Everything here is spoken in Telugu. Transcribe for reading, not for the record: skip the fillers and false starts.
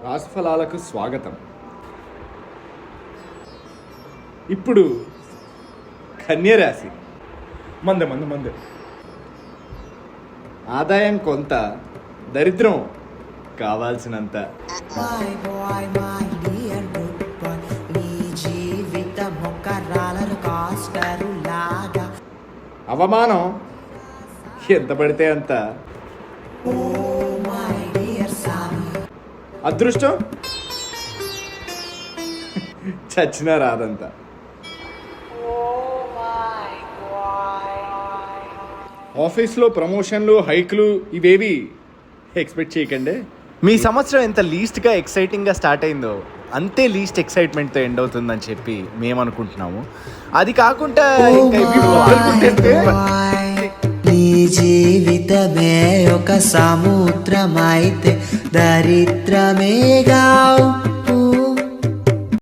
రాశిఫలాలకు స్వాగతం. ఇప్పుడు కన్యరాశి. మంద ఆదాయం కొంత, దరిద్రం కావాల్సినంత. అవమానం ఎంత పడితే అంత. అదృష్టం చచ్చినా రాదంత. ఆఫీస్లో ప్రమోషన్లు, హైక్లు ఇవేవి ఎక్స్పెక్ట్ చేయకండి. మీ సంవత్సరం ఎంత లీస్ట్గా ఎక్సైటింగ్గా స్టార్ట్ అయిందో అంతే లీస్ట్ ఎక్సైట్మెంట్తో ఎండ్ అవుతుందని చెప్పి మేము అనుకుంటున్నాము. అది కాకుండా ఇంకా నీ జీవితమే ఒక సముద్రమైతే దరిద్రమేగా.